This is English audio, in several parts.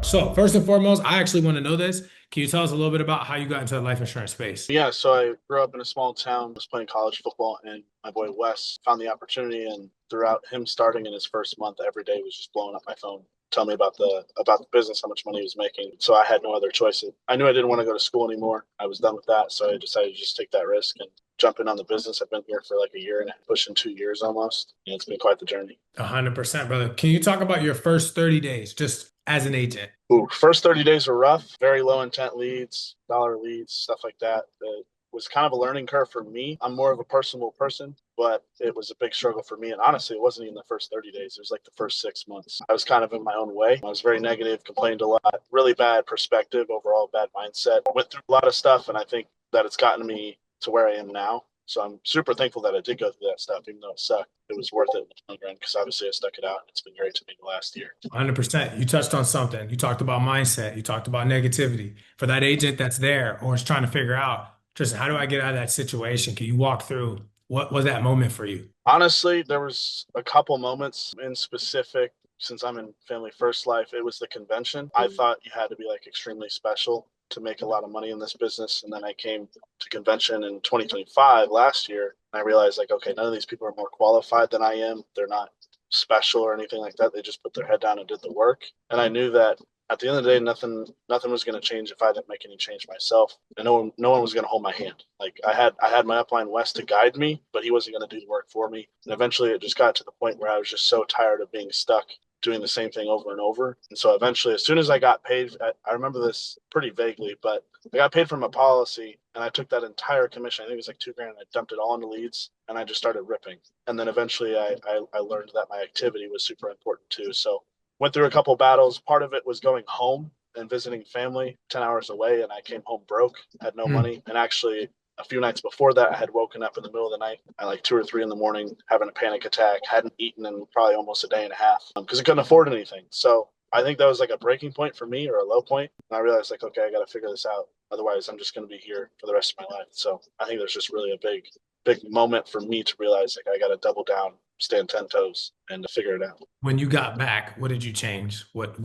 So, first and foremost, I actually want to know this. Can you tell us a little bit about how you got into the life insurance space? Yeah, so I grew up in a small town, was playing college football, and my boy Wes found the opportunity. And throughout him starting in his first month, every day was just blowing up my phone, tell me about the business, how much money he was making. So I had no other choice. I knew I didn't want to go to school anymore. I was done with that, so I decided to just take that risk and jump in on the business. I've been here for like a year and pushing 2 years almost, and it's been quite the journey. 100%, brother. Can you talk about your first 30 days just as an agent? Ooh, first 30 days were rough, very low intent leads, dollar leads, stuff like that. It was kind of a learning curve for me. I'm more of a personable person, but it was a big struggle for me. And honestly, it wasn't even the first 30 days. It was like the first 6 months. I was kind of in my own way. I was very negative, complained a lot, really bad perspective, overall bad mindset. Went through a lot of stuff, and I think that it's gotten me to where I am now. So I'm super thankful that I did go through that stuff, even though it sucked. It was worth it in the long run because obviously I stuck it out. It's been great to me the last year. 100%. You touched on something. You talked about mindset. You talked about negativity. For that agent that's there or is trying to figure out, just how do I get out of that situation? Can you walk through what was that moment for you? Honestly, there was a couple moments in specific. Since I'm in family first life, it was the convention. I thought you had to be like extremely special to make a lot of money in this business. And then I came to convention in 2025 last year. And I realized like, okay, none of these people are more qualified than I am. They're not special or anything like that. They just put their head down and did the work. And I knew that at the end of the day, nothing was going to change if I didn't make any change myself, and no one was going to hold my hand. Like I had my upline West to guide me, but he wasn't going to do the work for me. And eventually, it just got to the point where I was just so tired of being stuck doing the same thing over and over. And so eventually, as soon as I got paid, I remember this pretty vaguely, but I got paid from a policy, and I took that entire commission. I think it was like 2 grand. And I dumped it all into leads, and I just started ripping. And then eventually, I learned that my activity was super important too. So went through a couple battles. Part of it was going home and visiting family 10 hours away, and I came home broke, had no Mm. money. And actually, a few nights before that, I had woken up in the middle of the night at like 2 or 3 in the morning, having a panic attack, hadn't eaten in probably almost a day and a half because I couldn't afford anything. So I think that was like a breaking point for me or a low point. And I realized, like, okay, I got to figure this out. Otherwise, I'm just going to be here for the rest of my life. So I think there's just really a big moment for me to realize, like, I got to double down, stand 10 toes, and to figure it out. When you got back, what did you change? What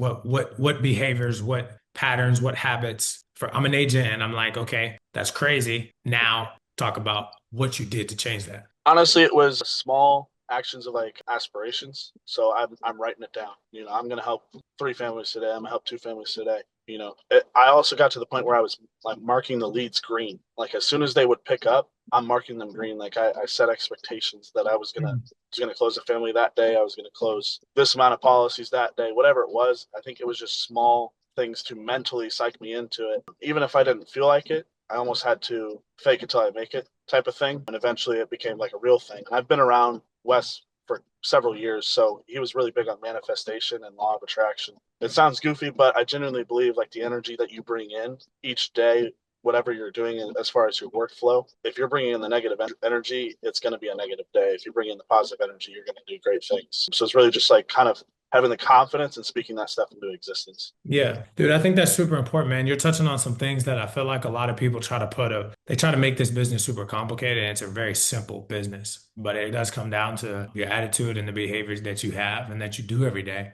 behaviors, what patterns, what habits? For I'm an agent and I'm like, okay, that's crazy. Now talk about what you did to change that. Honestly, it was small actions of like aspirations. So I'm writing it down. I'm gonna help 3 families today. I'm gonna help 2 families today. I also got to the point where I was like marking the leads green. Like as soon as they would pick up, I'm marking them green. Like I set expectations that I was gonna close a family that day. I was gonna close this amount of policies that day. Whatever it was, I think it was just small things to mentally psych me into it. Even if I didn't feel like it, I almost had to fake it till I make it type of thing. And eventually it became like a real thing. And I've been around Wes for several years. So he was really big on manifestation and law of attraction. It sounds goofy, but I genuinely believe like the energy that you bring in each day, whatever you're doing as far as your workflow, if you're bringing in the negative energy, it's going to be a negative day. If you bring in the positive energy, you're going to do great things. So it's really just like kind of having the confidence and speaking that stuff into existence. Yeah, dude, I think that's super important, man. You're touching on some things that I feel like a lot of people they try to make this business super complicated, and it's a very simple business. But it does come down to your attitude and the behaviors that you have and that you do every day.